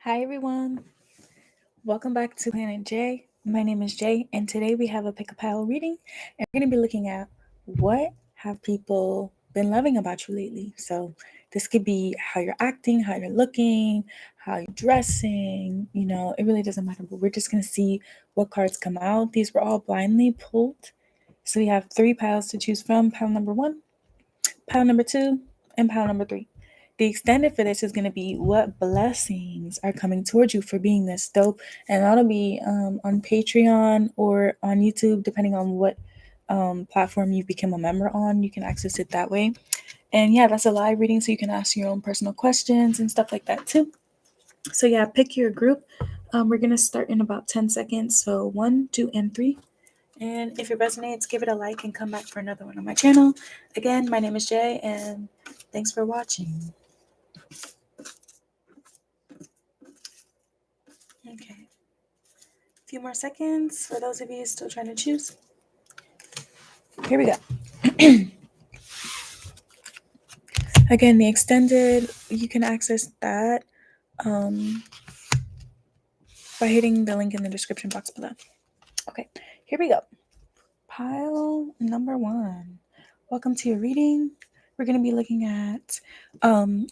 Hi everyone, welcome back to Planet J. My name is Jay, and today we have a pick a pile reading, and we're going to be looking at what have people been loving about you lately. So this could be how you're acting, how you're looking, how you're dressing. It really doesn't matter. But we're just going to see what cards come out. These were all blindly pulled, so we have 3 piles to choose from: pile number 1, pile number 2, and pile number 3. The extended for this is going to be what blessings are coming towards you for being this dope. And that'll be on Patreon or on YouTube, depending on what platform you become a member on. You can access it that way. And yeah, that's a live reading, so you can ask your own personal questions and stuff like that too. So yeah, pick your group. We're going to start in about 10 seconds. So 1, 2, and 3. And if it resonates, give it a like and come back for another one on my channel. Again, my name is Jay, and thanks for watching. Okay. A few more seconds for those of you still trying to choose. Here we go. Again, the extended, you can access that by hitting the link in the description box below. Okay, here we go. Pile number 1. Welcome to your reading. We're going to be looking at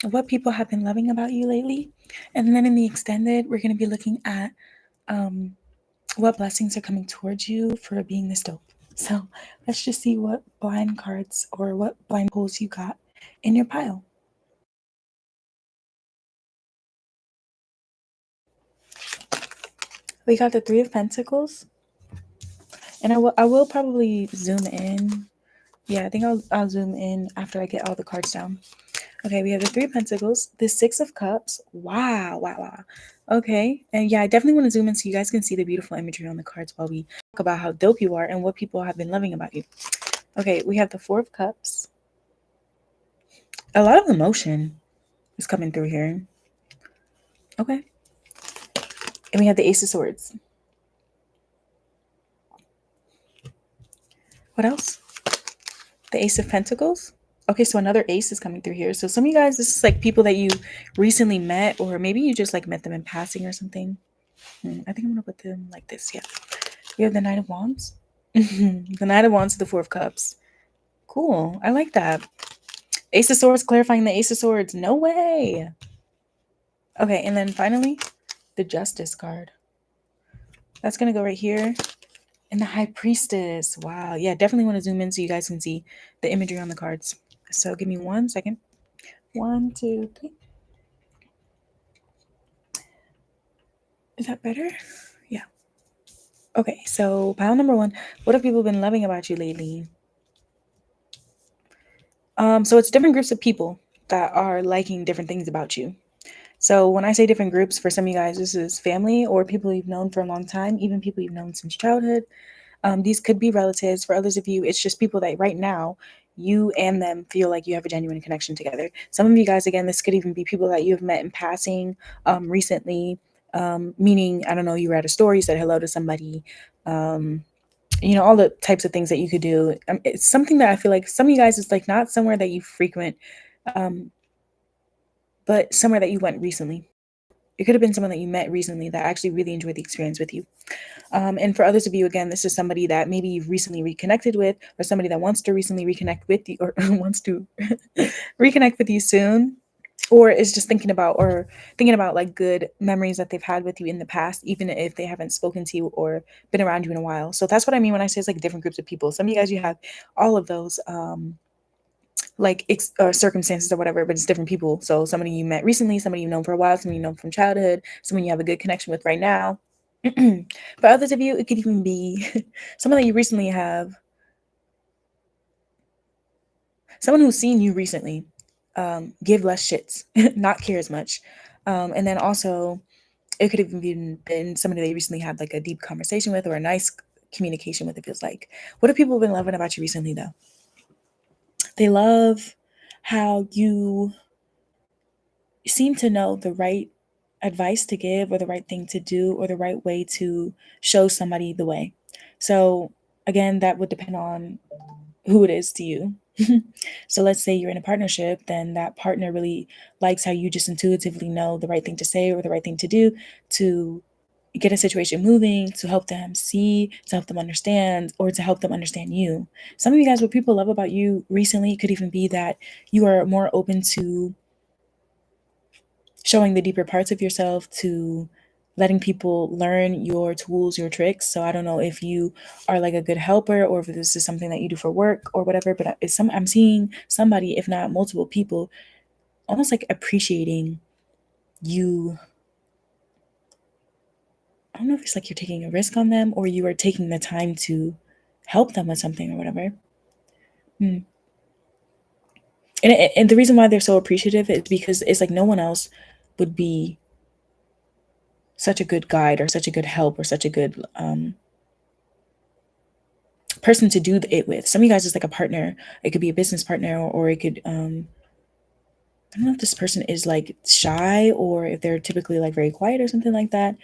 what people have been loving about you lately. And then in the extended, we're going to be looking at what blessings are coming towards you for being this dope. So let's just see what blind cards or what blind pulls you got in your pile. We got the 3 of Pentacles. And I will probably zoom in. Yeah, I think I'll zoom in after I get all the cards down. Okay, we have the 3 of Pentacles, the 6 of Cups. Wow. Okay, and yeah, I definitely want to zoom in so you guys can see the beautiful imagery on the cards while we talk about how dope you are and what people have been loving about you. Okay, we have the 4 of Cups. A lot of emotion is coming through here. Okay. And we have the Ace of Swords. What else? The Ace of Pentacles. Okay, so another ace is coming through here. So some of you guys, this is like people that you recently met, or maybe you just like met them in passing or something. I think I'm gonna put them like this. Yeah. We have the Knight of Wands. The Knight of Wands to the 4 of Cups. Cool. I like that. Ace of Swords clarifying the Ace of Swords. No way. Okay, and then finally, the Justice card. That's gonna go right here. And the High Priestess. Wow. Yeah, definitely want to zoom in so you guys can see the imagery on the cards. So give me 1 second. 1, 2, 3. Is that better? Yeah. Okay, so pile number 1. What have people been loving about you lately? So it's different groups of people that are liking different things about you. So when I say different groups, for some of you guys, this is family or people you've known for a long time, even people you've known since childhood. These could be relatives. For others of you, it's just people that right now you and them feel like you have a genuine connection together. Some of you guys, again, this could even be people that you have met in passing recently, meaning, I don't know, you were at a store, you said hello to somebody, all the types of things that you could do. It's something that I feel like some of you guys, it's like not somewhere that you frequent, but somewhere that you went recently. It could have been someone that you met recently that actually really enjoyed the experience with you. And for others of you, again, this is somebody that maybe you've recently reconnected with, or somebody that wants to recently reconnect with you, or wants to reconnect with you soon, or is just thinking about like good memories that they've had with you in the past, even if they haven't spoken to you or been around you in a while. So that's what I mean when I say it's like different groups of people. Some of you guys, you have all of those circumstances or whatever, but it's different people. So somebody you met recently, somebody you've known for a while, somebody you know from childhood, someone you have a good connection with right now. For others of you, it could even be someone that you recently have, someone who's seen you recently, give less shits, not care as much. And then also, it could have even been somebody that you recently had like a deep conversation with or a nice communication with, it feels like. What have people been loving about you recently, though? They love how you seem to know the right advice to give, or the right thing to do, or the right way to show somebody the way. So again, that would depend on who it is to you. So let's say you're in a partnership, then that partner really likes how you just intuitively know the right thing to say or the right thing to do to get a situation moving, to help them see, to help them understand, or to help them understand you. Some of you guys, what people love about you recently could even be that you are more open to showing the deeper parts of yourself, to letting people learn your tools, your tricks. So I don't know if you are like a good helper or if this is something that you do for work or whatever, but I'm seeing somebody, if not multiple people, almost like appreciating you. I don't know if it's like you're taking a risk on them or you are taking the time to help them with something or whatever. Hmm. And the reason why they're so appreciative is because it's like no one else would be such a good guide or such a good help or such a good person to do it with. Some of you guys is like a partner. It could be a business partner, or it could I don't know if this person is like shy or if they're typically like very quiet or something like that.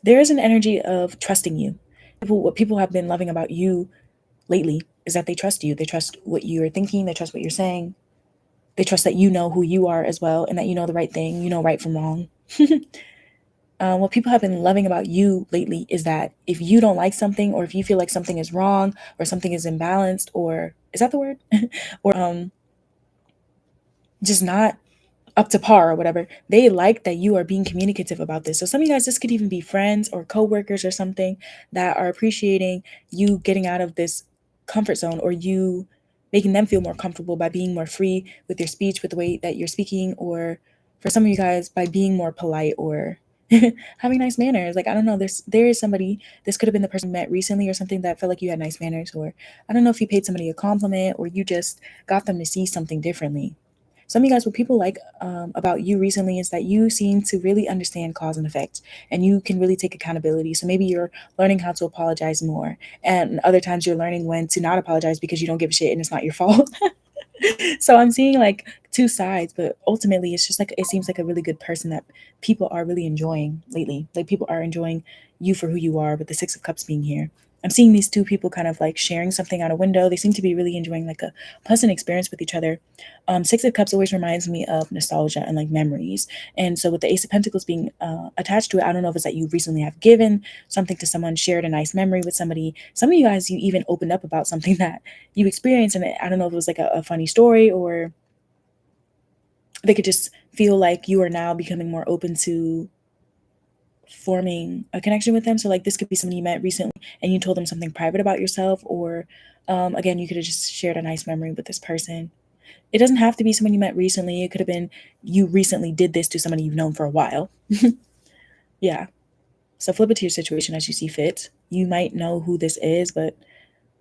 There is an energy of trusting you. What people have been loving about you lately is that they trust you. They trust what you're thinking. They trust what you're saying. They trust that you know who you are as well and that you know the right thing. You know right from wrong. What people have been loving about you lately is that if you don't like something or if you feel like something is wrong or something is imbalanced, or is that the word? Or just not up to par or whatever, they like that you are being communicative about this. So some of you guys, this could even be friends or coworkers or something that are appreciating you getting out of this comfort zone, or you making them feel more comfortable by being more free with your speech, with the way that you're speaking, or for some of you guys by being more polite or having nice manners. Like I don't know, there is somebody, this could have been the person you met recently or something that felt like you had nice manners, or I don't know if you paid somebody a compliment or you just got them to see something differently. Some of you guys, what people like about you recently is that you seem to really understand cause and effect, and you can really take accountability. So maybe you're learning how to apologize more, and other times you're learning when to not apologize because you don't give a shit and it's not your fault. So I'm seeing like two sides, but ultimately it's just like it seems like a really good person that people are really enjoying lately. Like people are enjoying you for who you are, with the Six of Cups being here. I'm seeing these two people kind of like sharing something out a window. They seem to be really enjoying like a pleasant experience with each other. Six of Cups always reminds me of nostalgia and like memories. And so with the Ace of Pentacles being attached to it, I don't know if it's that you recently have given something to someone, shared a nice memory with somebody. Some of you guys, you even opened up about something that you experienced, and I don't know if it was like a funny story, or they could just feel like you are now becoming more open to forming a connection with them. So like this could be someone you met recently and you told them something private about yourself, or again, you could have just shared a nice memory with this person. It doesn't have to be someone you met recently. It could have been you recently did this to somebody you've known for a while. Yeah. So flip it to your situation as you see fit. You might know who this is, but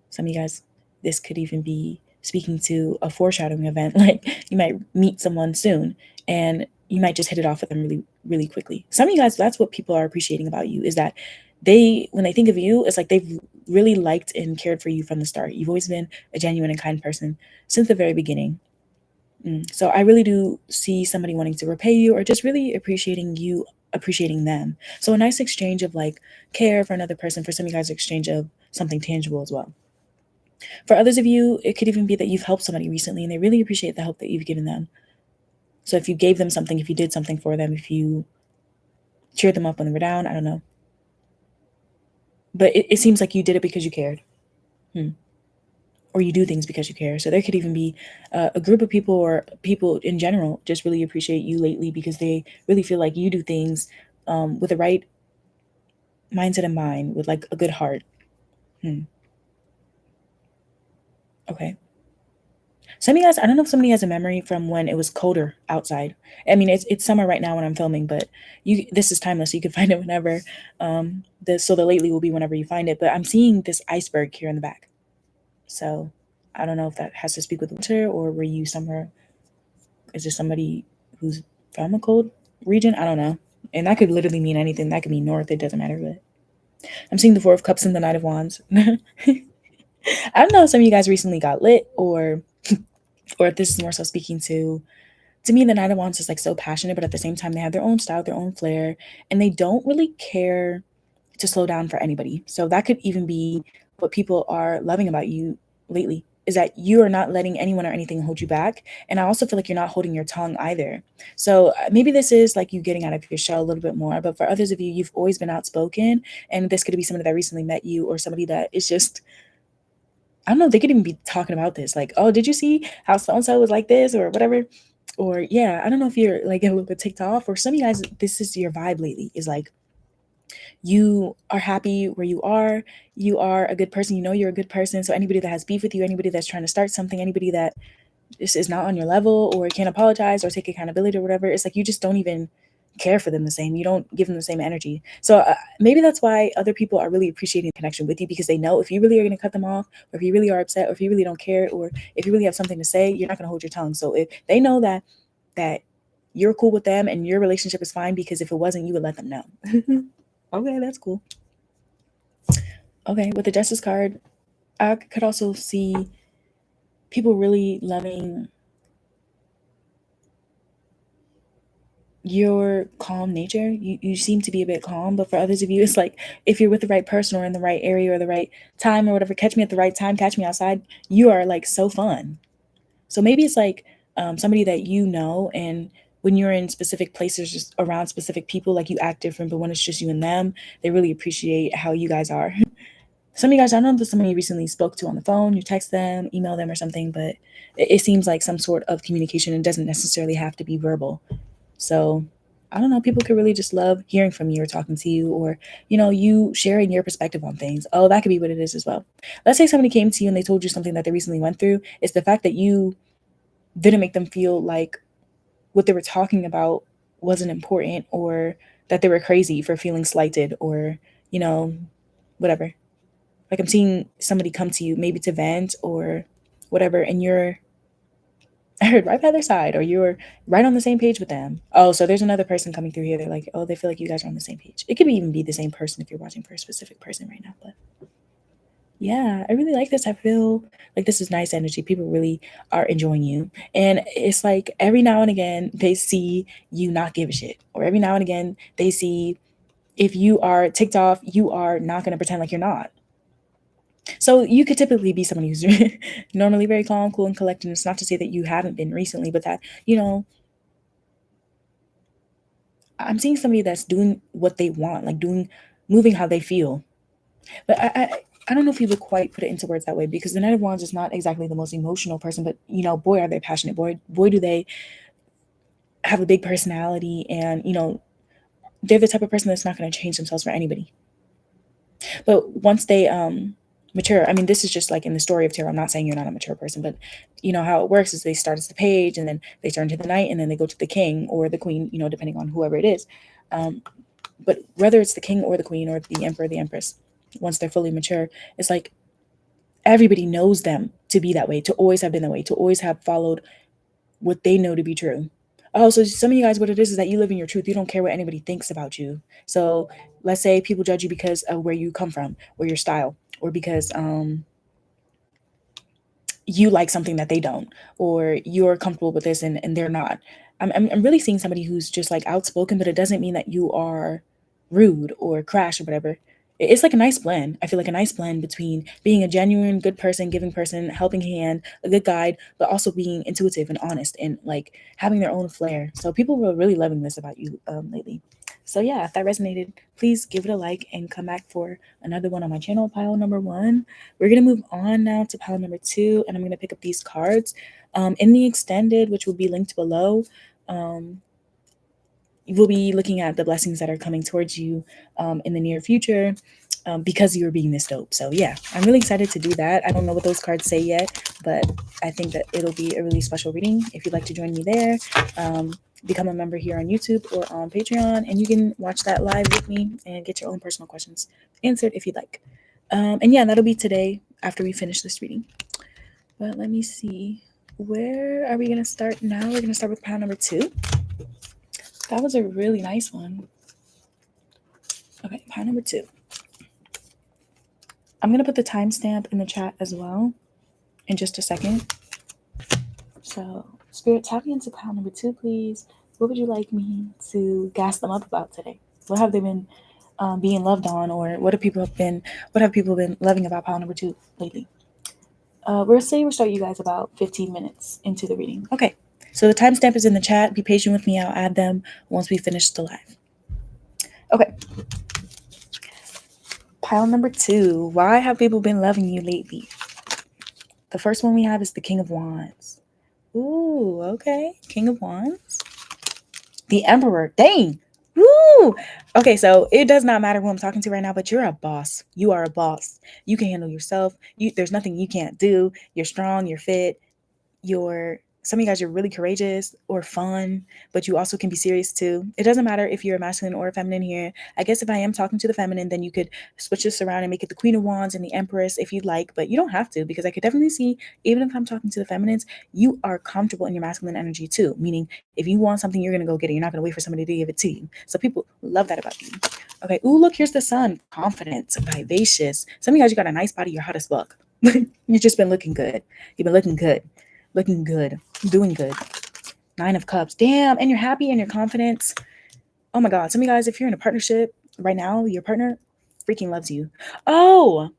some of you guys, this could even be speaking to a foreshadowing event. Like you might meet someone soon and you might just hit it off with them really, really quickly. Some of you guys, that's what people are appreciating about you, is that when they think of you, it's like they've really liked and cared for you from the start. You've always been a genuine and kind person since the very beginning. So I really do see somebody wanting to repay you or just really appreciating you, appreciating them. So a nice exchange of like care for another person. For some of you guys, exchange of something tangible as well. For others of you, it could even be that you've helped somebody recently and they really appreciate the help that you've given them. So if you gave them something, if you did something for them, if you cheered them up when they were down, I don't know. But it seems like you did it because you cared. Or you do things because you care. So there could even be a group of people, or people in general just really appreciate you lately because they really feel like you do things with the right mindset in mind, with like a good heart. Okay. Some of you guys, I don't know if somebody has a memory from when it was colder outside. I mean, it's summer right now when I'm filming, but this is timeless, so you can find it whenever. The lately will be whenever you find it. But I'm seeing this iceberg here in the back. So I don't know if that has to speak with winter, or were you somewhere? Is there somebody who's from a cold region? I don't know. And that could literally mean anything. That could mean north. It doesn't matter. But I'm seeing the Four of Cups and the Knight of Wands. I don't know if some of you guys recently got lit, or if this is more so speaking to me. The Knight of Wands is like so passionate, but at the same time they have their own style, their own flair, and they don't really care to slow down for anybody. So that could even be what people are loving about you lately, is that you are not letting anyone or anything hold you back. And I also feel like you're not holding your tongue either. So maybe this is like you getting out of your shell a little bit more. But for others of you, you've always been outspoken. And this could be somebody that recently met you, or somebody that is just, I don't know, they could even be talking about this. Like, oh, did you see how so-and-so was like this or whatever? Or yeah, I don't know if you're like a little bit ticked off, or some of you guys, this is your vibe lately, is like, you are happy where you are a good person, you know you're a good person. So anybody that has beef with you, anybody that's trying to start something, anybody that just is not on your level or can't apologize or take accountability or whatever, it's like you just don't even care for them the same. You don't give them the same energy. So maybe that's why other people are really appreciating the connection with you, because they know if you really are going to cut them off, or if you really are upset, or if you really don't care, or if you really have something to say, you're not going to hold your tongue. So if they know that you're cool with them and your relationship is fine, because if it wasn't, you would let them know. Okay, that's cool. Okay, with the Justice card, I could also see people really loving your calm nature. You seem to be a bit calm, but for others of you, it's like if you're with the right person or in the right area or the right time or whatever, catch me at the right time, catch me outside, you are like so fun. So maybe it's like somebody that you know, and when you're in specific places, just around specific people, like you act different, but when it's just you and them, they really appreciate how you guys are. Some of you guys, I know that somebody you recently spoke to on the phone, you text them, email them or something, but it seems like some sort of communication, and doesn't necessarily have to be verbal. So I don't know, people could really just love hearing from you or talking to you, or, you sharing your perspective on things. Oh, that could be what it is as well. Let's say somebody came to you and they told you something that they recently went through. It's the fact that you didn't make them feel like what they were talking about wasn't important, or that they were crazy for feeling slighted, or, you know, whatever. Like I'm seeing somebody come to you maybe to vent or whatever, and you're I heard right by their side, or you're right on the same page with them. Oh, so there's another person coming through here. They're like, oh, they feel like you guys are on the same page. It could even be the same person if you're watching for a specific person right now. But yeah, I really like this. I feel like this is nice energy. People really are enjoying you. And it's like every now and again, they see you not give a shit. Or every now and again, they see if you are ticked off, you are not going to pretend like you're not. So you could typically be somebody who's normally very calm, cool, and collected. It's not to say that you haven't been recently, but that, I'm seeing somebody that's doing what they want, like moving how they feel. But I don't know if you would quite put it into words that way, because the Knight of Wands is not exactly the most emotional person, but boy, are they passionate. Boy, do they have a big personality, and they're the type of person that's not going to change themselves for anybody. But once they mature, I mean, this is just like in the story of tarot. I'm not saying you're not a mature person, but you know how it works is they start as the page, and then they turn to the knight, and then they go to the king or the queen, depending on whoever it is. But whether it's the king or the queen or the emperor, the empress, once they're fully mature, it's like everybody knows them to be that way, to always have been that way, to always have followed what they know to be true. Oh, so some of you guys, what it is that you live in your truth. You don't care what anybody thinks about you. So let's say people judge you because of where you come from, or your style, or because you like something that they don't, or you're comfortable with this and they're not. I'm really seeing somebody who's just like outspoken, but it doesn't mean that you are rude or crash or whatever. It's like a nice blend. I feel like a nice blend between being a genuine good person, giving person, helping hand, a good guide, but also being intuitive and honest, and like having their own flair. So people were really loving this about you lately. So yeah, if that resonated, please give it a like and come back for another one on my channel, pile number 1. We're going to move on now to pile number 2, and I'm going to pick up these cards in the extended, which will be linked below. We'll be looking at the blessings that are coming towards you in the near future, because you're being this dope. So yeah, I'm really excited to do that. I don't know what those cards say yet, but I think that it'll be a really special reading. If you'd like to join me there, become a member here on YouTube or on Patreon, and you can watch that live with me and get your own personal questions answered if you'd like. And yeah, that'll be today after we finish this reading. But let me see. Where are we going to start now? We're going to start with pile number 2. That was a really nice one. Okay, pile number 2. I'm going to put the timestamp in the chat as well in just a second. So, Spirit, tap me into pile number 2, please. What would you like me to gas them up about today? What have they been being loved on, or what have people been loving about pile number 2 lately? We'll say we'll start you guys about 15 minutes into the reading. Okay, so the timestamp is in the chat. Be patient with me. I'll add them once we finish the live. Okay. Pile number 2. Why have people been loving you lately? The first one we have is the King of Wands. Ooh, okay. King of Wands. The Emperor. Dang. Woo! Okay, so it does not matter who I'm talking to right now, but you're a boss. You are a boss. You can handle yourself. There's nothing you can't do. You're strong. You're fit. Some of you guys are really courageous or fun, but you also can be serious too. It doesn't matter if you're a masculine or a feminine here. I guess if I am talking to the feminine, then you could switch this around and make it the Queen of Wands and the Empress if you'd like, but you don't have to, because I could definitely see, even if I'm talking to the feminines, you are comfortable in your masculine energy too. Meaning, if you want something, you're going to go get it. You're not going to wait for somebody to give it to you. So people love that about you. Okay. Ooh, look, here's the Sun. Confident, vivacious. Some of you guys, you got a nice body. You're hot as fuck. You've just been looking good. You've been looking good. Looking good, doing good. 9 of Cups. Damn, and you're happy and you're confident. Oh my God. Some of you guys, if you're in a partnership right now, your partner freaking loves you. Oh,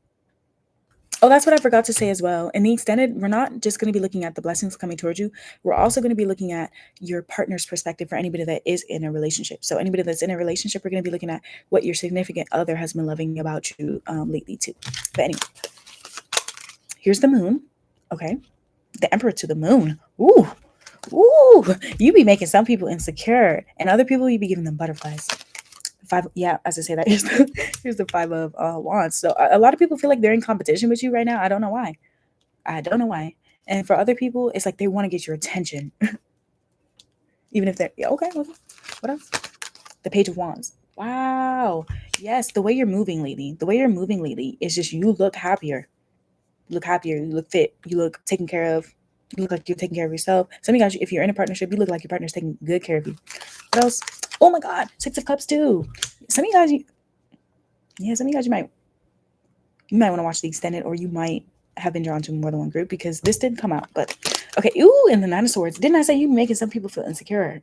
that's what I forgot to say as well. In the extended, we're not just going to be looking at the blessings coming towards you. We're also going to be looking at your partner's perspective for anybody that is in a relationship. So anybody that's in a relationship, we're going to be looking at what your significant other has been loving about you lately too. But anyway, here's the Moon. Okay. The Emperor to the Moon. Ooh, you be making some people insecure, and other people you be giving them butterflies. 5, yeah, as I say that, here's the 5 of Wands. So a lot of people feel like they're in competition with you right now. I don't know why. And for other people, it's like they want to get your attention, even if they're okay. What else? The Page of Wands. Wow. Yes, the way you're moving lately. Is just you look happier. You look fit, you look taken care of, you look like you're taking care of yourself. Some of you guys, if you're in a partnership, you look like your partner's taking good care of you. What else? Oh my God, 6 of Cups too. Some of you guys, you might want to watch the extended, or you might have been drawn to more than one group, because this did come out. But okay, ooh, and the 9 of Swords. Didn't I say you making some people feel insecure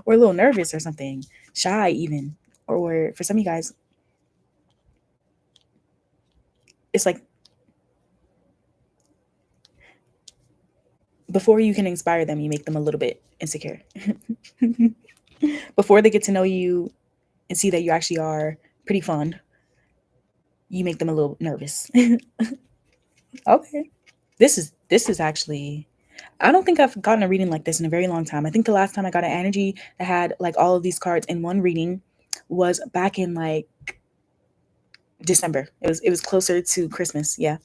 or a little nervous or something, shy even, or for some of you guys, it's like before you can inspire them, you make them a little bit insecure. Before they get to know you and see that you actually are pretty fun, you make them a little nervous. Okay. This is actually, I don't think I've gotten a reading like this in a very long time. I think the last time I got an energy that had like all of these cards in one reading was back in like December. It was closer to Christmas, yeah.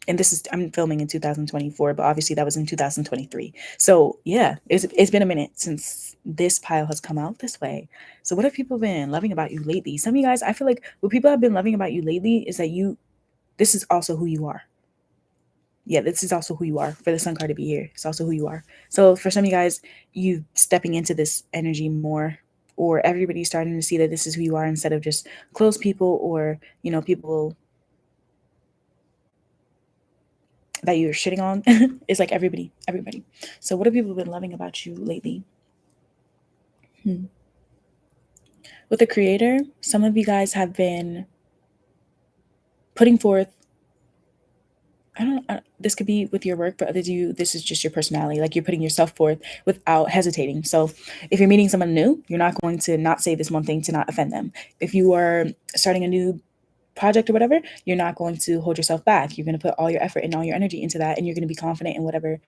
And I'm filming in 2024, but obviously that was in 2023. So yeah, it's been a minute since this pile has come out this way. So what have people been loving about you lately? Some of you guys, I feel like what people have been loving about you lately is that this is also who you are. Yeah, this is also who you are. For the Sun card to be here, it's also who you are. So for some of you guys, you stepping into this energy more, or everybody's starting to see that this is who you are, instead of just close people, or people that you're shitting on. It's like everybody. So what have people been loving about you lately? With the Creator, some of you guys have been putting forth, this could be with your work, but others of you, this is just your personality. Like, you're putting yourself forth without hesitating. So if you're meeting someone new, you're not going to not say this one thing to not offend them. If you are starting a new project or whatever, you're not going to hold yourself back. You're going to put all your effort and all your energy into that, and you're going to be confident in whatever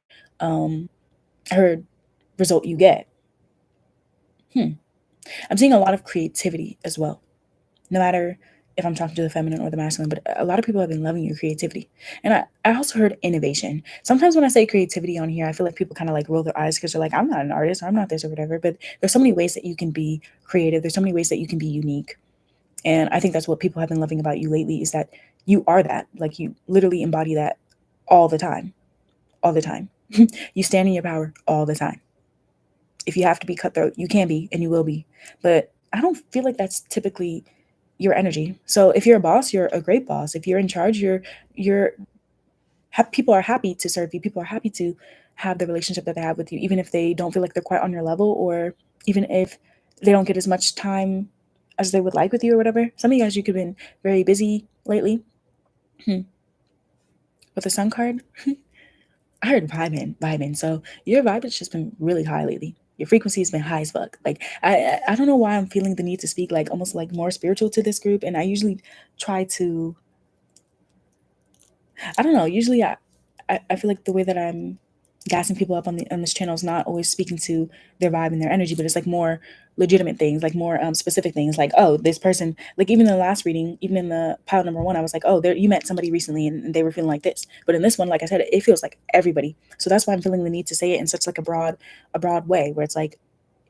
result you get. I'm seeing a lot of creativity as well. No matter if I'm talking to the feminine or the masculine, but a lot of people have been loving your creativity. And I also heard innovation. Sometimes when I say creativity on here, I feel like people kind of like roll their eyes, because they're like, I'm not an artist, or I'm not this or whatever. But there's so many ways that you can be creative. There's so many ways that you can be unique. And I think that's what people have been loving about you lately, is that you are that. Like, you literally embody that all the time. All the time. You stand in your power all the time. If you have to be cutthroat, you can be, and you will be. But I don't feel like that's typically your energy. So if you're a boss, you're a great boss. If you're in charge, people are happy to serve you. People are happy to have the relationship that they have with you, even if they don't feel like they're quite on your level, or even if they don't get as much time as they would like with you or whatever. Some of you guys, you could have been very busy lately. with the sun card, I heard vibing. So your vibe has just been really high lately. Your frequency has been high as fuck. Like I don't know why I'm feeling the need to speak like almost like more spiritual to this group, and I usually try to, I don't know. Usually, I feel like the way that I'm gassing people up on this channel is not always speaking to their vibe and their energy, but it's like more legitimate things, like more specific things, like, oh, this person, like even in the last reading, even in the pile number one, I was like, oh, there, you met somebody recently and they were feeling like this. But in this one, like I said, it feels like everybody. So that's why I'm feeling the need to say it in such like a broad way, where it's like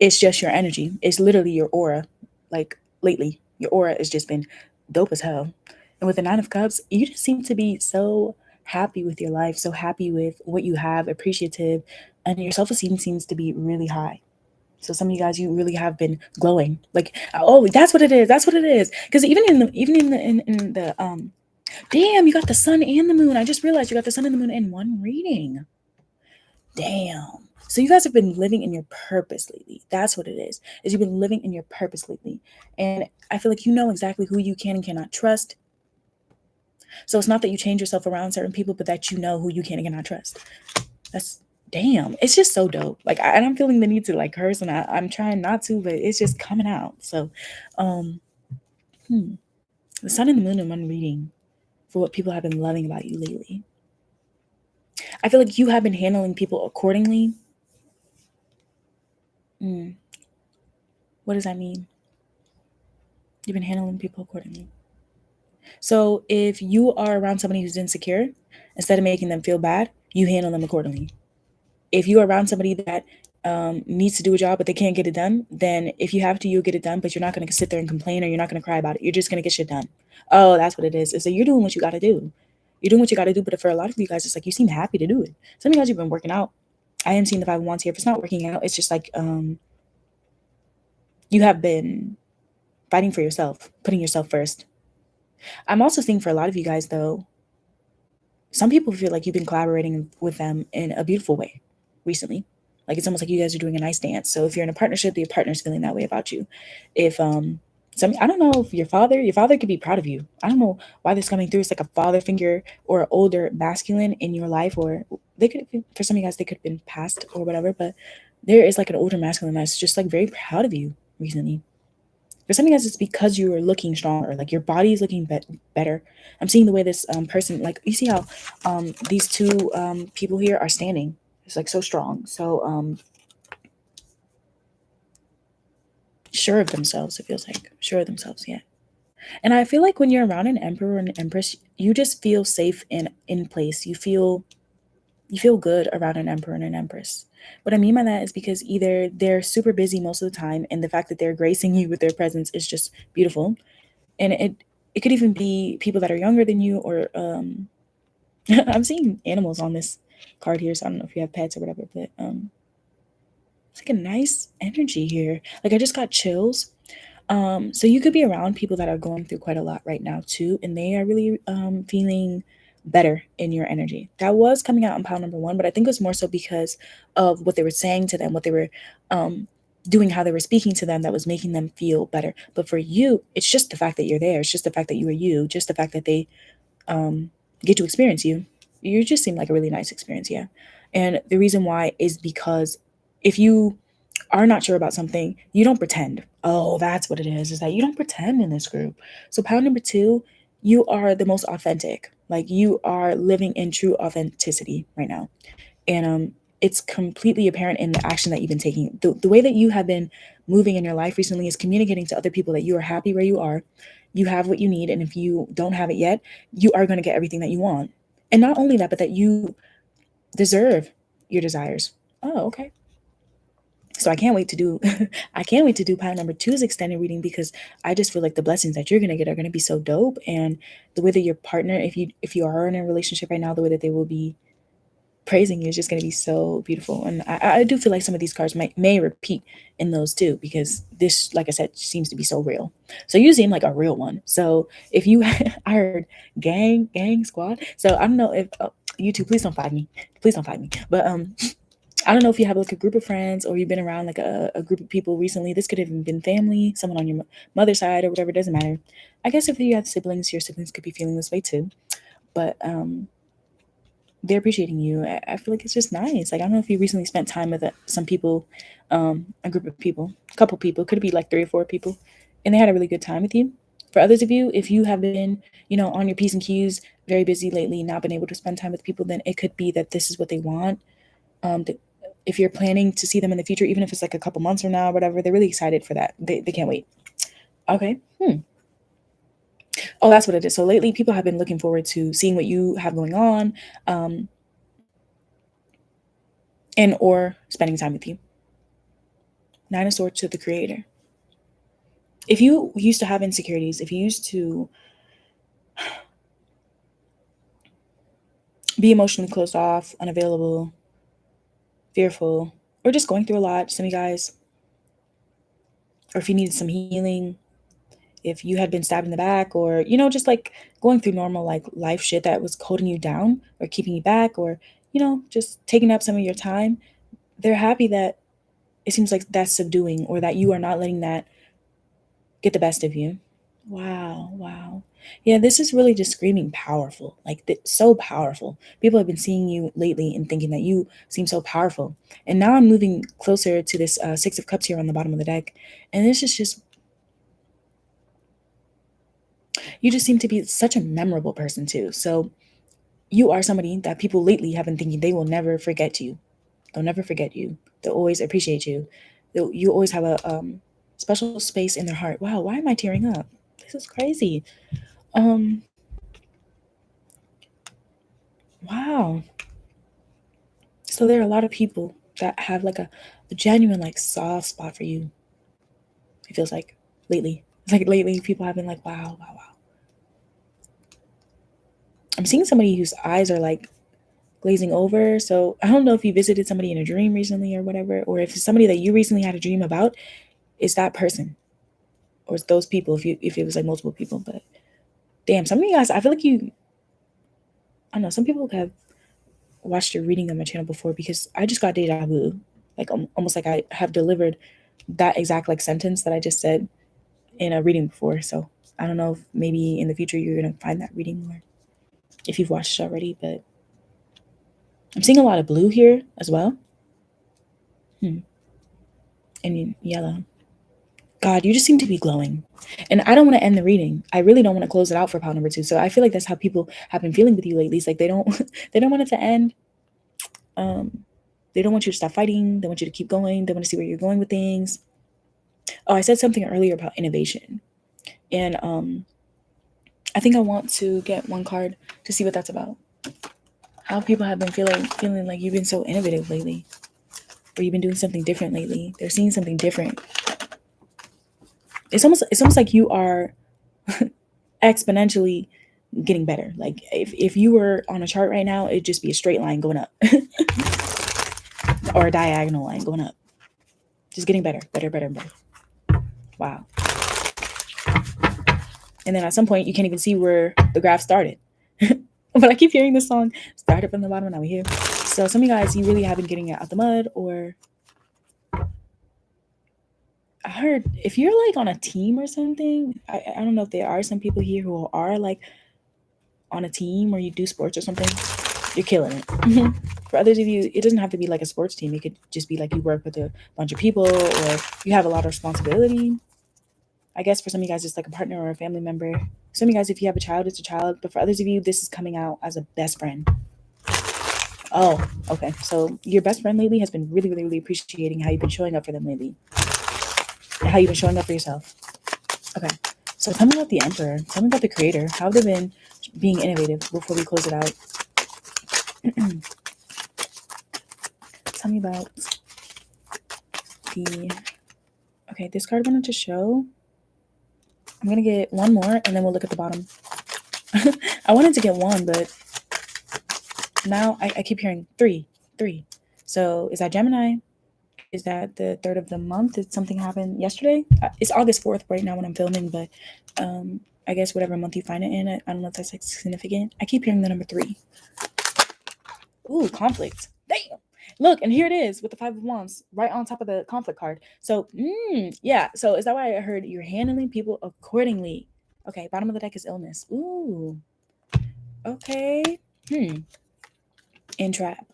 it's just your energy. It's literally your aura. Like lately, your aura has just been dope as hell. And with the Nine of Cups, you just seem to be so happy with your life, so happy with what you have, appreciative, and your self esteem seems to be really high. So some of you guys, you really have been glowing. Like, oh, that's what it is. That's what it is. Because even in the damn, you got the sun and the moon. I just realized you got the sun and the moon in one reading. Damn. So you guys have been living in your purpose lately. That's what it is you've been living in your purpose lately. And I feel like you know exactly who you can and cannot trust. So it's not that you change yourself around certain people, but that you know who you can and cannot trust. That's damn. It's just so dope. Like, and I'm feeling the need to like curse, and I'm trying not to, but it's just coming out. So, um, the sun and the moon in one reading for what people have been loving about you lately. I feel like you have been handling people accordingly. What does that mean? You've been handling people accordingly. So if you are around somebody who's insecure, instead of making them feel bad, you handle them accordingly. If you're around somebody that needs to do a job but they can't get it done, then if you have to, you'll get it done, but you're not going to sit there and complain, or you're not going to cry about it. You're just going to get shit done. Oh, that's what it is. So you're doing what you got to do. You're doing what you got to do. But for a lot of you guys, it's like you seem happy to do it. Some of you guys, you've been working out. I am seeing the 5 of Wands here. If it's not working out, it's just like you have been fighting for yourself, putting yourself first. I'm also seeing for a lot of you guys, though, some people feel like you've been collaborating with them in a beautiful way recently. Like it's almost like you guys are doing a nice dance. So if you're in a partnership, your partner's feeling that way about you. If I don't know if your father could be proud of you. I don't know why this is coming through. It's like a father figure or an older masculine in your life, or they could, for some of you guys, they could have been past or whatever, but there is like an older masculine that's just like very proud of you recently. For some of you guys, it's because you are looking stronger, like your body is looking better. I'm seeing the way this person, like you see how these two people here are standing. It's like so strong, so sure of themselves. It feels like sure of themselves, yeah. And I feel like when you're around an emperor or an empress, you just feel safe and in place. You feel good around an emperor and an empress. What I mean by that is because either they're super busy most of the time, and the fact that they're gracing you with their presence is just beautiful. And it could even be people that are younger than you, or I'm seeing animals on this card here, so I don't know if you have pets or whatever, but it's like a nice energy here. Like I just got chills. So you could be around people that are going through quite a lot right now too, and they are really feeling better in your energy. That was coming out in pile number one, but I think it was more so because of what they were saying to them, what they were doing, how they were speaking to them, that was making them feel better. But for you, it's just the fact that you're there. It's just the fact that you are you. Just the fact that they get to experience you. You just seem like a really nice experience, yeah. And the reason why is because if you are not sure about something, you don't pretend. Oh, that's what it is that you don't pretend in this group. So pile number two, you are the most authentic. Like you are living in true authenticity right now. And it's completely apparent in the action that you've been taking. The way that you have been moving in your life recently is communicating to other people that you are happy where you are. You have what you need, and if you don't have it yet, you are going to get everything that you want. And not only that, but that you deserve your desires. Oh, okay. So I can't wait to do I can't wait to do pile number two's extended reading, because I just feel like the blessings that you're gonna get are gonna be so dope. And the way that your partner, if you are in a relationship right now, the way that they will be praising you is just gonna be so beautiful. And I do feel like some of these cards may repeat in those too, because this, like I said, seems to be so real. So you seem like a real one. So if you I heard gang squad. So I don't know if you two, please don't fight me. Please don't fight me. But I don't know if you have like a group of friends, or you've been around like a group of people recently. This could have even been family, someone on your mother's side or whatever. It doesn't matter. I guess if you have siblings, your siblings could be feeling this way too. But they're appreciating you. I feel like it's just nice. Like, I don't know if you recently spent time with some people, a group of people, a couple people, could be like 3 or 4 people, and they had a really good time with you. For others of you, if you have been, on your P's and Q's, very busy lately, not been able to spend time with people, then it could be that this is what they want. That if you're planning to see them in the future, even if it's like a couple months from now or whatever, they're really excited for that. They can't wait. Okay. Oh, that's what it is. So lately, people have been looking forward to seeing what you have going on, um, and or spending time with you. 9 of Swords to the Creator. If you used to have insecurities, if you used to be emotionally closed off, unavailable, fearful, or just going through a lot, some of you guys, or if you needed some healing, if you had been stabbed in the back, or just like going through normal like life shit that was holding you down or keeping you back, or just taking up some of your time, they're happy that it seems like that's subduing, or that you are not letting that get the best of you. Wow. Yeah, this is really just screaming powerful. Like, so powerful. People have been seeing you lately and thinking that you seem so powerful. And now I'm moving closer to this 6 of Cups here on the bottom of the deck. And this is just, you just seem to be such a memorable person too. So you are somebody that people lately have been thinking they will never forget you. They'll never forget you. They'll always appreciate you. You always have a special space in their heart. Wow, why am I tearing up? This is crazy. Um, wow. So there are a lot of people that have like a genuine like soft spot for you. It feels like lately. It's like lately people have been like, wow. I'm seeing somebody whose eyes are like glazing over. So I don't know if you visited somebody in a dream recently or whatever, or if it's somebody that you recently had a dream about, it's that person. Or it's those people if it was like multiple people. But damn, some of you guys, I feel like I don't know, some people have watched a reading on my channel before, because I just got deja vu. Like, almost like I have delivered that exact like sentence that I just said in a reading before. So I don't know if maybe in the future you're gonna find that reading, or if you've watched it already. But I'm seeing a lot of blue here as well. And yellow. God, you just seem to be glowing. And I don't want to end the reading. I really don't want to close it out for pile number 2. So I feel like that's how people have been feeling with you lately. It's like they don't they don't want it to end. Um, they don't want you to stop fighting. They want you to keep going. They want to see where you're going with things. Oh, I said something earlier about innovation. And I think I want to get one card to see what that's about. How people have been feeling like you've been so innovative lately, or you've been doing something different lately. They're seeing something different. It's almost like you are exponentially getting better. Like, if you were on a chart right now, it'd just be a straight line going up or a diagonal line going up. Just getting better. Wow. And then at some point you can't even see where the graph started. But I keep hearing this song, started from the bottom, now we're here. So some of you guys, you really have been getting it out the mud. Or I heard if you're like on a team or something, I don't know if there are some people here who are like on a team, or you do sports or something, you're killing it. For others of you, it doesn't have to be like a sports team. It could just be like you work with a bunch of people, or you have a lot of responsibility. I guess for some of you guys, it's like a partner or a family member. Some of you guys, if you have a child, it's a child. But for others of you, this is coming out as a best friend. Oh, okay. So your best friend lately has been really appreciating how you've been showing up for them lately, and how you've been showing up for yourself. Okay. So tell me about the Emperor. Tell me about the Creator. How have they been being innovative before we close it out? Tell me about the... Okay, this card wanted to show. I'm going to get one more, and then we'll look at the bottom. I wanted to get one, but now I keep hearing three. So is that Gemini? Is that the 3rd of the month? Did something happen yesterday? It's August 4th right now when I'm filming, but I guess whatever month you find it in, I don't know if that's like significant. I keep hearing the number 3. Ooh, conflict. Damn. Look, and here it is with the 5 of Wands right on top of the conflict card. So, yeah. So is that why I heard you're handling people accordingly? Okay, bottom of the deck is illness. Ooh. Okay. and trap.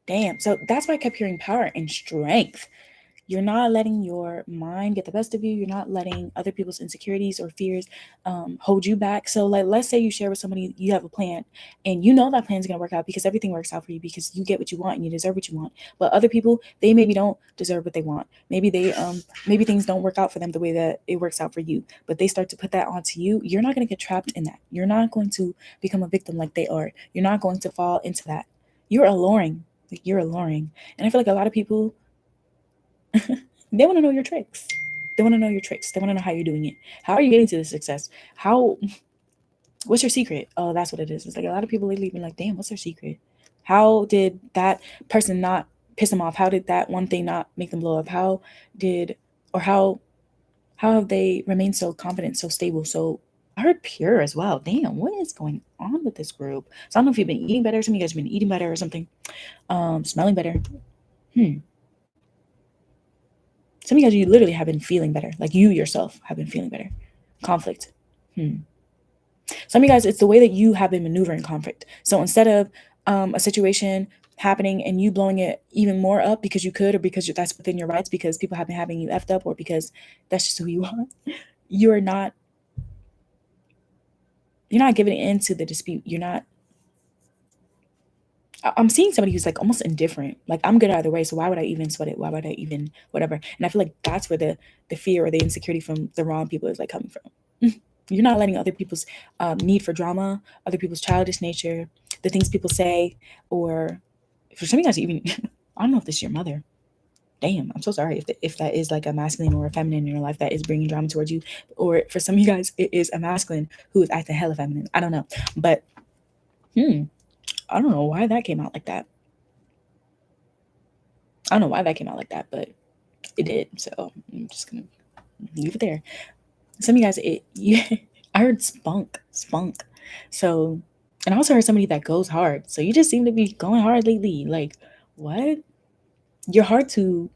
Damn. So that's why I kept hearing power and strength. You're not letting your mind get the best of you. You're not letting other people's insecurities or fears hold you back. So, like, let's say you share with somebody, you have a plan, and you know that plan is going to work out because everything works out for you because you get what you want and you deserve what you want. But other people, they maybe don't deserve what they want. Maybe maybe things don't work out for them the way that it works out for you. But they start to put that onto you. You're not going to get trapped in that. You're not going to become a victim like they are. You're not going to fall into that. You're alluring. Like, you're alluring. And I feel like a lot of people, they want to know your tricks. They want to know your tricks. They want to know how you're doing it. How are you getting to this success? What's your secret? Oh, that's what it is. It's like a lot of people lately been like, damn, what's their secret? How did that person not piss them off? How did that one thing not make them blow up? How have they remained so confident, so stable, so I heard pure as well. Damn, what is going on with this group? So I don't know if you've been eating better. Some of you guys have been eating better or something. Smelling better. Some of you guys, you literally have been feeling better. Like you yourself have been feeling better. Conflict. Some of you guys, it's the way that you have been maneuvering conflict. So instead of a situation happening and you blowing it even more up because you could, or because that's within your rights, because people have been having you effed up, or because that's just who you are, you're not giving in to the dispute. I'm seeing somebody who's like almost indifferent. Like, I'm good either way, so why would I even sweat it? Why would I even whatever? And I feel like that's where the fear or the insecurity from the wrong people is like coming from. You're not letting other people's need for drama, other people's childish nature, the things people say, or for some of you guys even, I don't know if this is your mother. Damn, I'm so sorry if that is like a masculine or a feminine in your life that is bringing drama towards you, or for some of you guys it is a masculine who is acting hella feminine. I don't know, but I don't know why that came out like that. I don't know why that came out like that, but it did. So I'm just gonna leave it there. Some of you guys, I heard spunk. So, and I also heard somebody that goes hard. So you just seem to be going hard lately. Like, what? You're hard to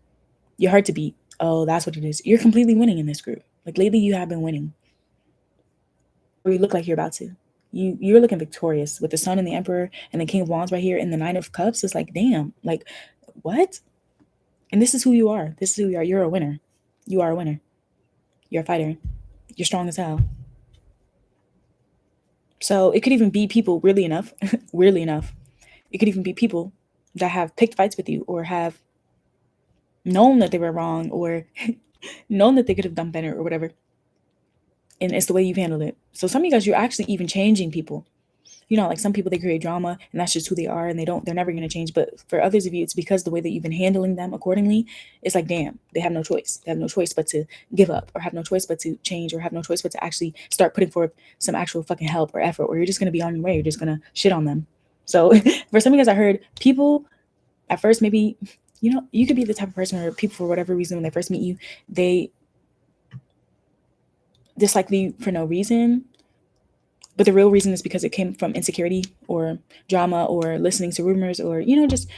beat. Oh, that's what it is. You're completely winning in this group. Like, lately you have been winning. Or you look like you're about to. You're looking victorious with the Sun and the Emperor and the King of Wands right here and the Nine of Cups. It's like, damn, like, what? And this is who you are. This is who you are. You're a winner. You are a winner. You're a fighter. You're strong as hell. So it could even be people, weirdly enough, it could even be people that have picked fights with you or have known that they were wrong or known that they could have done better or whatever. And it's the way you've handled it. So some of you guys, you're actually even changing people. You know, like some people, they create drama and that's just who they are and they're never going to change. But for others of you, it's because the way that you've been handling them accordingly. It's like, damn, they have no choice. They have no choice but to give up, or have no choice but to change, or have no choice but to actually start putting forth some actual fucking help or effort, or you're just going to be on your way. You're just going to shit on them. So for some of you guys, I heard people at first, maybe, you could be the type of person where people, for whatever reason, when they first meet you, they dislike you for no reason. But the real reason is because it came from insecurity or drama or listening to rumors or, just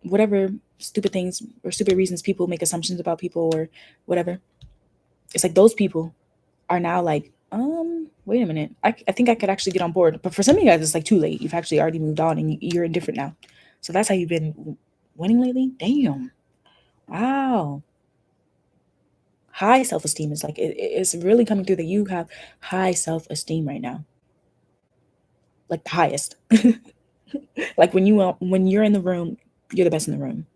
whatever stupid things or stupid reasons people make assumptions about people or whatever. It's like those people are now like, wait a minute. I think I could actually get on board. But for some of you guys, it's like too late. You've actually already moved on and you're indifferent now. So that's how you've been winning lately? Damn. Wow. High self-esteem is like, it's really coming through that you have high self-esteem right now. Like the highest. Like when you're in the room, you're the best in the room.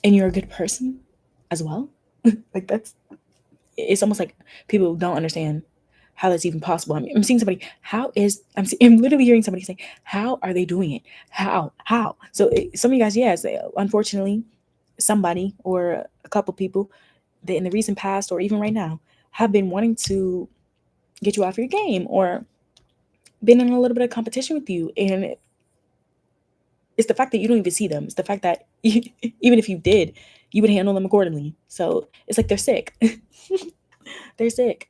And you're a good person as well. Like it's almost like people don't understand how that's even possible. I'm seeing somebody, I'm literally hearing somebody say, how are they doing it? How? So some of you guys, yes, unfortunately, somebody or a couple people that in the recent past or even right now have been wanting to get you off your game or been in a little bit of competition with you. And it's the fact that you don't even see them. It's the fact that even if you did, you would handle them accordingly. So it's like they're sick. They're sick.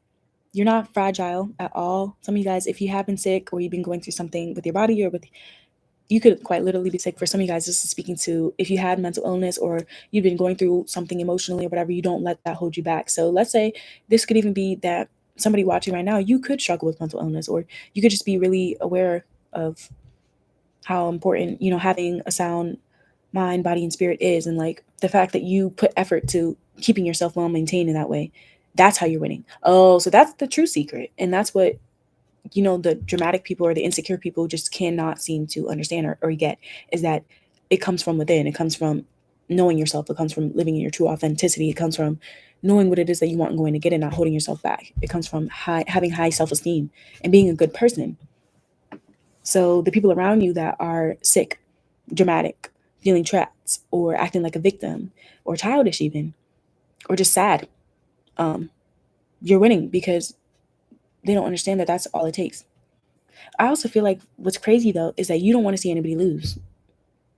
You're not fragile at all. Some of you guys, if you have been sick or you've been going through something with your body or you could quite literally be sick. For some of you guys, this is speaking to if you had mental illness or you've been going through something emotionally or whatever, you don't let that hold you back. So let's say this could even be that somebody watching right now, you could struggle with mental illness or you could just be really aware of how important, you know, having a sound mind, body, and spirit is, and like the fact that you put effort to keeping yourself well maintained in that way. That's how you're winning. Oh, so that's the true secret. And that's what, you know, the dramatic people or the insecure people just cannot seem to understand or get, is that it comes from within. It comes from knowing yourself. It comes from living in your true authenticity. It comes from knowing what it is that you want and going to get and not holding yourself back. It comes from having high self-esteem and being a good person. So the people around you that are sick, dramatic, feeling trapped, or acting like a victim, or childish even, or just sad, um, you're winning because they don't understand that that's all it takes. I also feel like what's crazy though is that you don't want to see anybody lose.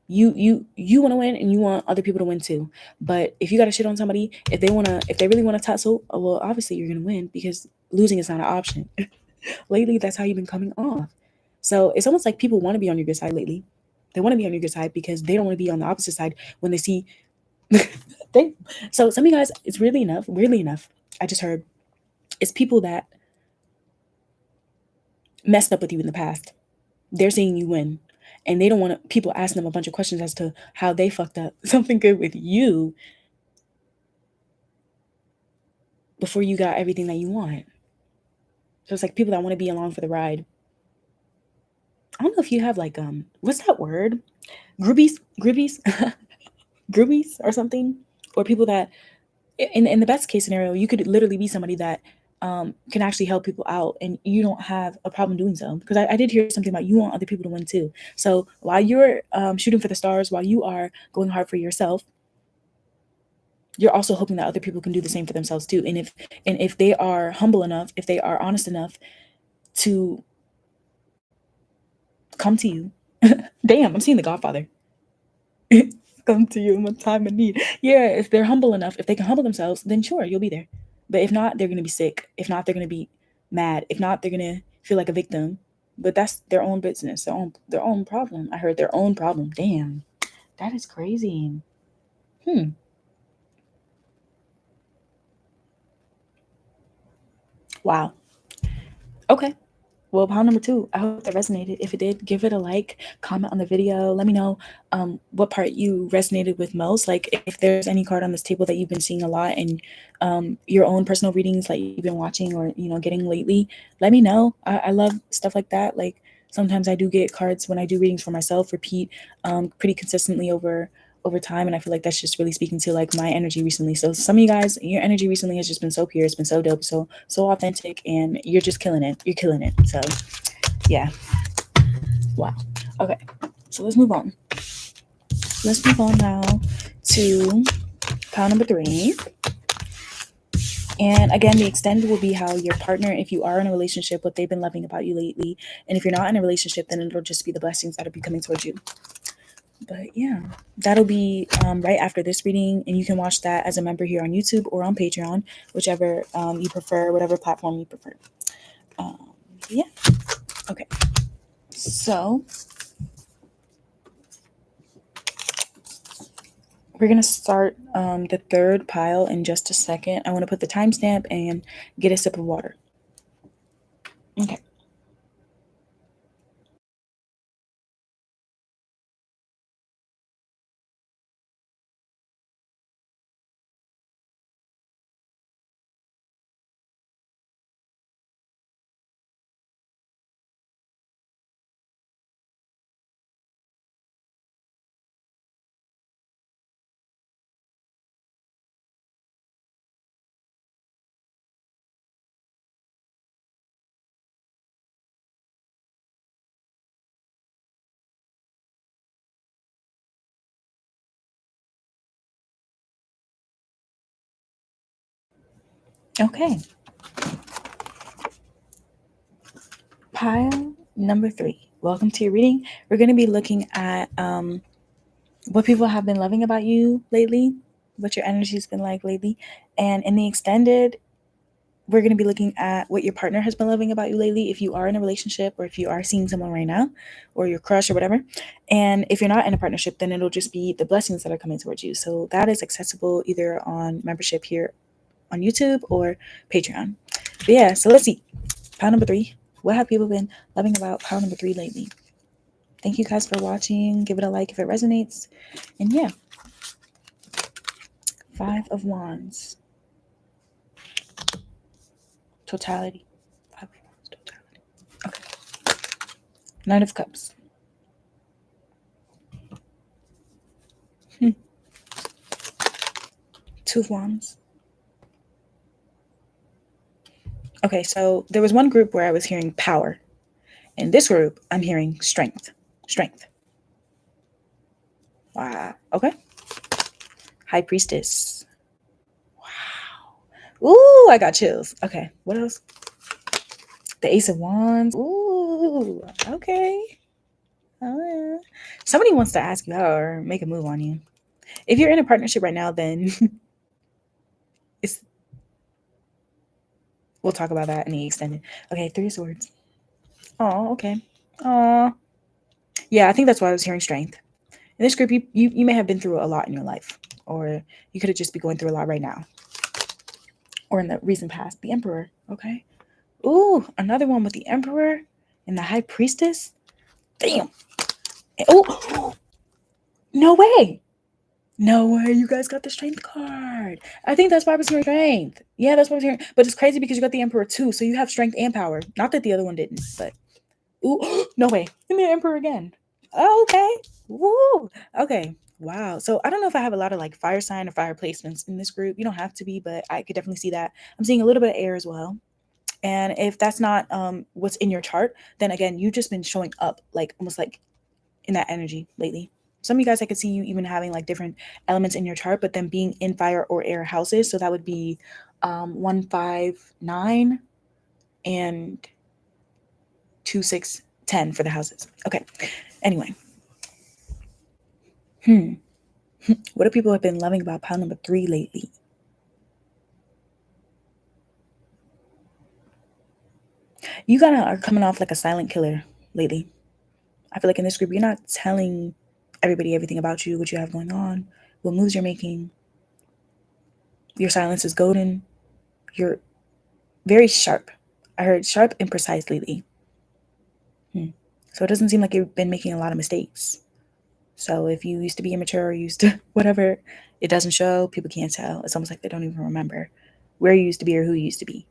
You want to win and you want other people to win too. But if you got to shit on somebody, if they really want to tussle, well, obviously you're gonna win because losing is not an option. Lately, that's how you've been coming off. So it's almost like people want to be on your good side lately. They want to be on your good side because they don't want to be on the opposite side when they see. they, so some of you guys, it's weirdly enough, I just heard it's people that messed up with you in the past. They're seeing you win. And they don't want people asking them a bunch of questions as to how they fucked up something good with you before you got everything that you want. So it's like people that want to be along for the ride. I don't know if you have like what's that word? Groupies, groupies or something, or people that in the best case scenario you could literally be somebody that can actually help people out and you don't have a problem doing so, because I did hear something about you want other people to win too. So while you're shooting for the stars, while you are going hard for yourself, you're also hoping that other people can do the same for themselves too. And if they are humble enough, if they are honest enough to come to you, damn, I'm seeing The Godfather. Come to you in a time of need. Yeah, if they're humble enough, if they can humble themselves, then sure, you'll be there. But if not, they're gonna be sick. If not, they're gonna be mad. If not, they're gonna feel like a victim. But that's their own business, their own problem. I heard their own problem. Damn, that is crazy. Wow. Okay. Well, pile number two, I hope that resonated. If it did, give it a like, comment on the video. Let me know what part you resonated with most. Like if there's any card on this table that you've been seeing a lot in your own personal readings that you've been watching or, you know, getting lately, let me know. I love stuff like that. Like sometimes I do get cards when I do readings for myself, repeat pretty consistently over time, and I feel like that's just really speaking to like my energy recently. So some of you guys, your energy recently has just been so pure, it's been so dope, so authentic, and you're just killing it. You're killing it. So yeah. Wow. Okay. So let's move on. Let's move on now to pile number three. And again, the extended will be how your partner, if you are in a relationship, what they've been loving about you lately. And if you're not in a relationship, then it'll just be the blessings that'll be coming towards you. But yeah, that'll be right after this reading, and you can watch that as a member here on YouTube or on Patreon, whichever you prefer, whatever platform you prefer. Yeah. Okay. So we're gonna start the third pile in just a second. I want to put the timestamp and get a sip of water. Okay. Okay. Pile number three. Welcome to your reading. We're going to be looking at what people have been loving about you lately, what your energy's been like lately. And in the extended, we're going to be looking at what your partner has been loving about you lately, if you are in a relationship or if you are seeing someone right now or your crush or whatever. And if you're not in a partnership, then it'll just be the blessings that are coming towards you. So that is accessible either on membership here on YouTube or Patreon. But yeah, so let's see. Pile number three. What have people been loving about pile number three lately? Thank you guys for watching. Give it a like if it resonates. And yeah, 5 of Wands. Totality. 5 of Wands. Totality. Okay. 9 of Cups. 2 of Wands. Okay, so there was one group where I was hearing power. In this group, I'm hearing strength. Strength. Wow. Okay. High Priestess. Wow. Ooh, I got chills. Okay. What else? The Ace of Wands. Ooh. Okay. Somebody wants to ask you out or make a move on you. If you're in a partnership right now, then it's we'll talk about that in the extended. Okay, 3 of Swords. Oh, okay. Oh. Yeah, I think that's why I was hearing strength. In this group, you may have been through a lot in your life, or you could have just be going through a lot right now, or in the recent past. The Emperor, okay. Ooh, another one with the Emperor and the High Priestess. Damn. Oh, no way. No way, you guys got the Strength card. I think that's why I was hearing strength. Yeah, that's what I was hearing. But it's crazy because you got the Emperor too, so you have strength and power. Not that the other one didn't, but ooh, no way. Give me the Emperor again. Oh, okay. Woo. Okay. Wow. So I don't know if I have a lot of like fire sign or fire placements in this group. You don't have to be, but I could definitely see that. I'm seeing a little bit of air as well. And if that's not what's in your chart, then again, you've just been showing up like almost like in that energy lately. Some of you guys, I could see you even having like different elements in your chart, but then being in fire or air houses. So that would be 1, 5, 9 and 2, 6, 10 for the houses. Okay. Anyway. What do people have been loving about pile number 3 lately? You kind of are coming off like a silent killer lately. I feel like in this group, you're not telling everybody everything about you, what you have going on, what moves you're making. Your silence is golden. You're very sharp. I heard sharp and precise lately. So it doesn't seem like you've been making a lot of mistakes. So if you used to be immature or used to whatever, it doesn't show. People can't tell. It's almost like they don't even remember where you used to be or who you used to be,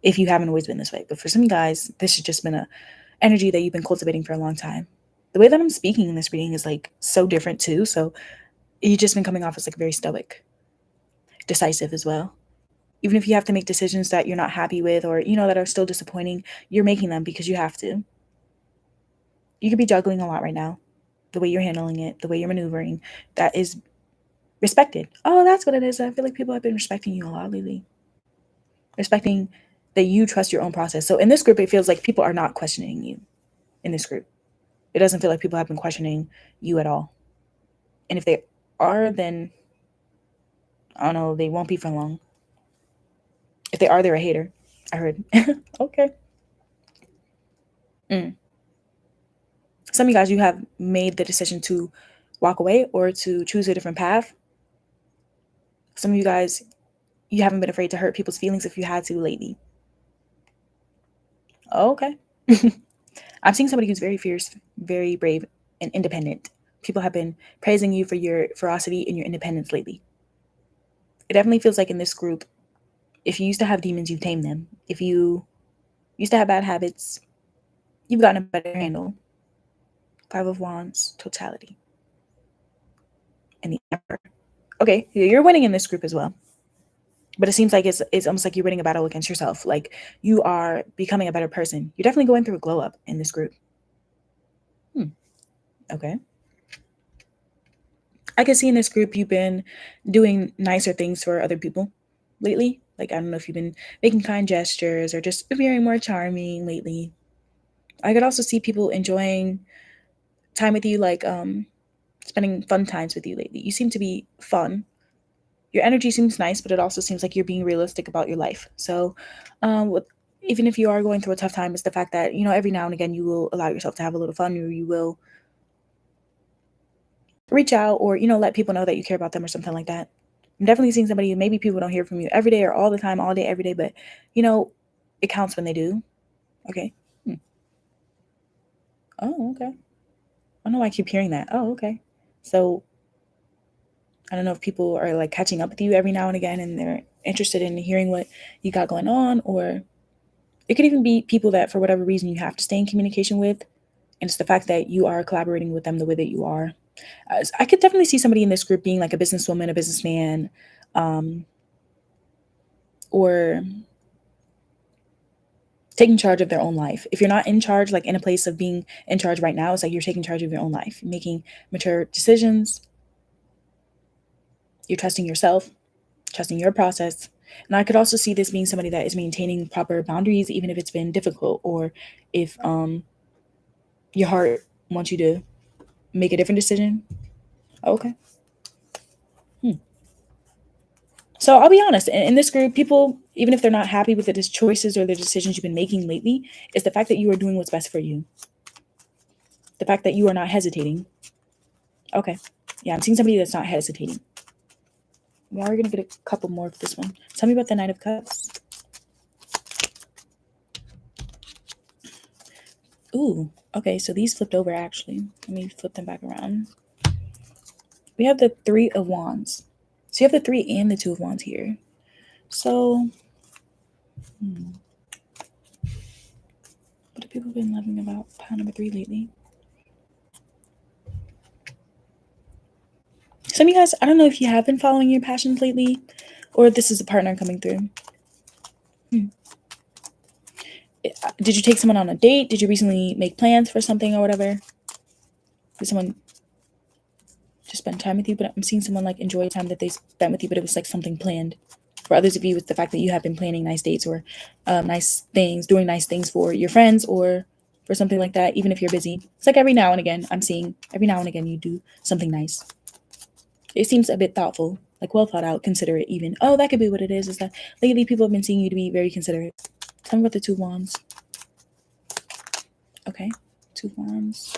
if you haven't always been this way. But for some guys, this has just been a energy that you've been cultivating for a long time. The way that I'm speaking in this reading is like so different too. So you've just been coming off as like very stoic, decisive as well. Even if you have to make decisions that you're not happy with or, you know, that are still disappointing, you're making them because you have to. You could be juggling a lot right now. The way you're handling it, the way you're maneuvering, that is respected. Oh, that's what it is. I feel like people have been respecting you a lot lately. Respecting that you trust your own process. So in this group, it feels like people are not questioning you in this group. It doesn't feel like people have been questioning you at all. And if they are, then I don't know, they won't be for long. If they are, they're a hater. I heard. Okay. Some of you guys, you have made the decision to walk away or to choose a different path. Some of you guys, you haven't been afraid to hurt people's feelings if you had to lately. Okay. I'm seeing somebody who's very fierce, very brave, and independent. People have been praising you for your ferocity and your independence lately. It definitely feels like in this group, if you used to have demons, you've tamed them. If you used to have bad habits, you've gotten a better handle. 5 of Wands, totality. And the Emperor. Okay, you're winning in this group as well. But it seems like it's almost like you're winning a battle against yourself. Like you are becoming a better person. You're definitely going through a glow up in this group. Okay. I can see in this group you've been doing nicer things for other people lately. Like I don't know if you've been making kind gestures or just appearing more charming lately. I could also see people enjoying time with you, like spending fun times with you lately. You seem to be fun. Your energy seems nice, but it also seems like you're being realistic about your life. So, even if you are going through a tough time, it's the fact that, you know, every now and again you will allow yourself to have a little fun, or you will reach out or, you know, let people know that you care about them or something like that. I'm definitely seeing somebody, maybe people don't hear from you every day or all the time, all day, every day, but, you know, it counts when they do. Okay. Oh, okay. don't know why I keep hearing that. Oh, okay. So I don't know if people are like catching up with you every now and again and they're interested in hearing what you got going on, or it could even be people that for whatever reason you have to stay in communication with. And it's the fact that you are collaborating with them the way that you are. I could definitely see somebody in this group being like a businesswoman, a businessman, or taking charge of their own life. If you're not in charge, like in a place of being in charge right now, it's like you're taking charge of your own life, making mature decisions. You're trusting yourself, trusting your process. And I could also see this being somebody that is maintaining proper boundaries, even if it's been difficult, or if your heart wants you to make a different decision. Okay. So I'll be honest, in this group, people, even if they're not happy with the choices or the decisions you've been making lately, is the fact that you are doing what's best for you. The fact that you are not hesitating. Okay. Yeah, I'm seeing somebody that's not hesitating. We are going to get a couple more of this one. Tell me about the Knight of Cups. Ooh, okay, so these flipped over actually. Let me flip them back around. We have the Three of Wands. So you have the 3 and the 2 of Wands here. So, what have people been loving about pile number 3 lately? Some of you guys, I don't know if you have been following your passions lately, or this is a partner coming through. Did you take someone on a date? Did you recently make plans for something or whatever? Did someone just spend time with you? But I'm seeing someone like enjoy time that they spent with you, but it was like something planned. For others of you, it's the fact that you have been planning nice dates or nice things, doing nice things for your friends or for something like that, even if you're busy. It's like every now and again, I'm seeing every now and again you do something nice. It seems a bit thoughtful, like well thought out, considerate even. Oh, that could be what it is that lately people have been seeing you to be very considerate. Tell me about the 2 of Wands. Okay, 2 of Wands.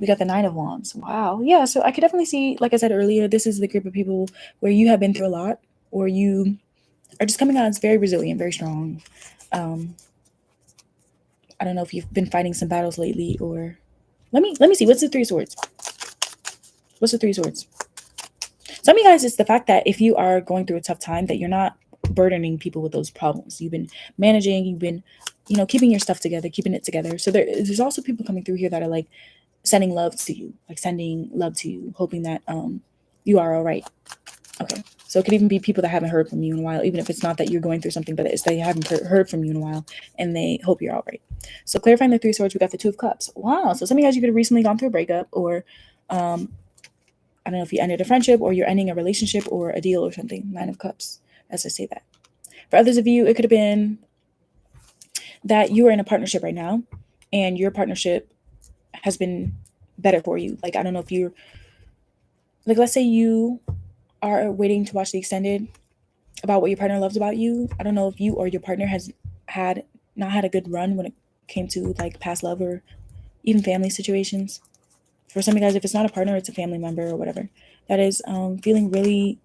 We got the 9 of Wands. Wow. Yeah, so I could definitely see, like I said earlier, this is the group of people where you have been through a lot, or you are just coming out as very resilient, very strong. I don't know if you've been fighting some battles lately, or let me see. What's the 3 of Swords? What's the 3 of Swords? Some of you guys, it's the fact that if you are going through a tough time, that you're not burdening people with those problems. You've been managing, you've been, keeping your stuff together, keeping it together. So there's also people coming through here that are like sending love to you, hoping that you are all right. Okay. So it could even be people that haven't heard from you in a while, even if it's not that you're going through something, but it's they haven't heard from you in a while and they hope you're all right. So clarifying the 3 of Swords, we got the 2 of Cups. Wow. So some of you guys, you could have recently gone through a breakup, or I don't know if you ended a friendship or you're ending a relationship or a deal or something. 9 of Cups, as I say that. For others of you, it could have been that you are in a partnership right now and your partnership has been better for you. Like, I don't know if you're, like, let's say you are waiting to watch the extended about what your partner loves about you. I don't know if you or your partner has not had a good run when it came to like past love or even family situations. For some of you guys, if it's not a partner, it's a family member or whatever. That is feeling really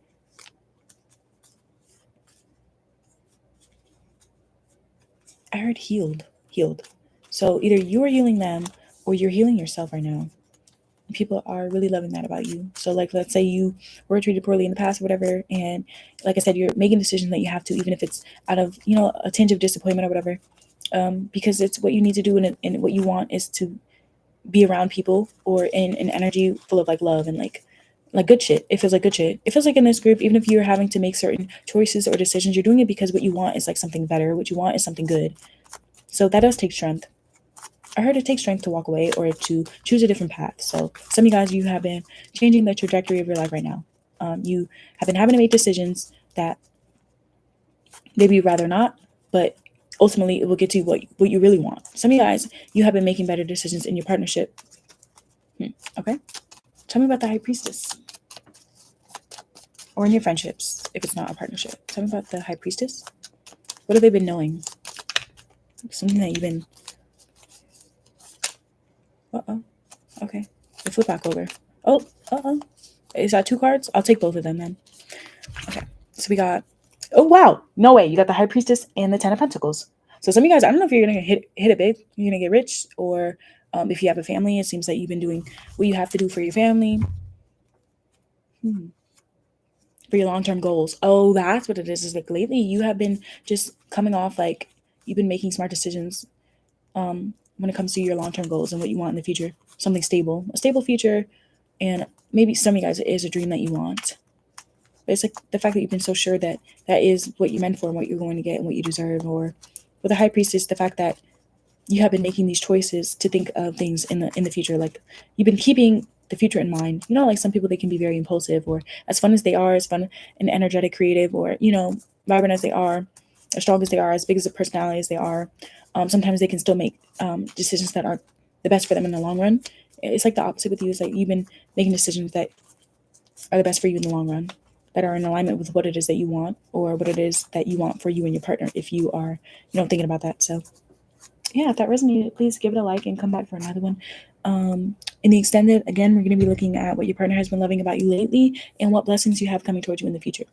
I heard healed. So either you are healing them or you're healing yourself right now. People are really loving that about you. So like, let's say you were treated poorly in the past or whatever, and like I said, you're making decisions that you have to, even if it's out of a tinge of disappointment or whatever, because it's what you need to do, and what you want is to be around people or in an energy full of like love and like good shit. It feels like good shit. It feels like in this group, even if you're having to make certain choices or decisions, you're doing it because what you want is like something better. What you want is something good. So that does take strength. I heard it takes strength to walk away or to choose a different path. So some of you guys, you have been changing the trajectory of your life right now. You have been having to make decisions that maybe you'd rather not, but ultimately it will get to what you really want. Some of you guys, you have been making better decisions in your partnership. Okay. Tell me about the High Priestess. Or in your friendships, if it's not a partnership. Tell me about the High Priestess. What have they been knowing? Something that you've been... Uh-oh. Okay. They flip back over. Oh, uh-oh. Is that 2 cards? I'll take both of them then. Okay. So we got... Oh, wow. No way. You got the High Priestess and the 10 of Pentacles. So some of you guys, I don't know if you're going to hit it big. You're going to get rich, or If you have a family, it seems like you've been doing what you have to do for your family. For your long-term goals. Oh, that's what it is like lately you have been just coming off like you've been making smart decisions when it comes to your long-term goals and what you want in the future. Something stable, a stable future, and maybe some of you guys it is a dream that you want. But it's like the fact that you've been so sure that that is what you meant for and what you're going to get and what you deserve. Or with the High Priestess, the fact that you have been making these choices to think of things in the future. Like you've been keeping the future in mind. You know, like some people they can be very impulsive, or as fun as they are, as fun and energetic, creative, or vibrant as they are, as strong as they are, as big as a personality as they are. Sometimes they can still make decisions that aren't the best for them in the long run. It's like the opposite with you. It's like you've been making decisions that are the best for you in the long run, that are in alignment with what it is that you want, or what it is that you want for you and your partner. If you are, thinking about that. So yeah, if that resonated, please give it a like and come back for another one. In the extended, again, we're going to be looking at what your partner has been loving about you lately and what blessings you have coming towards you in the future.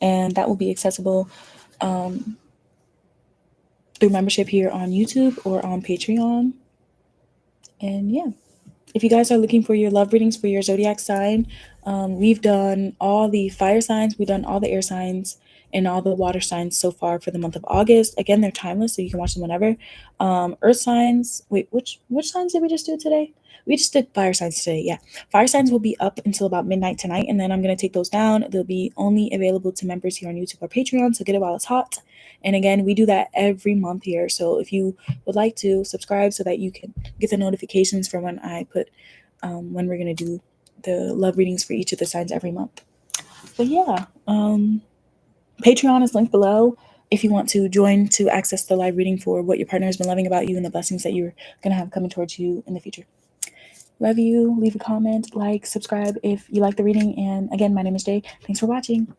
And that will be accessible through membership here on YouTube or on Patreon. And yeah, if you guys are looking for your love readings for your zodiac sign, we've done all the fire signs, we've done all the air signs, and all the water signs so far for the month of August. Again, they're timeless, so you can watch them whenever. Earth signs. Wait, which signs did we just do today? We just did fire signs today. Yeah, fire signs will be up until about midnight tonight, and then I'm gonna take those down. They'll be only available to members here on YouTube or Patreon. So get it while it's hot. And again, we do that every month here. So if you would like to subscribe so that you can get the notifications for when I put when we're gonna do the love readings for each of the signs every month. But yeah, Patreon is linked below if you want to join to access the live reading for what your partner has been loving about you and the blessings that you're gonna have coming towards you in the future. Love you. Leave a comment, like, subscribe if you like the reading. And again, my name is Jay. Thanks for watching.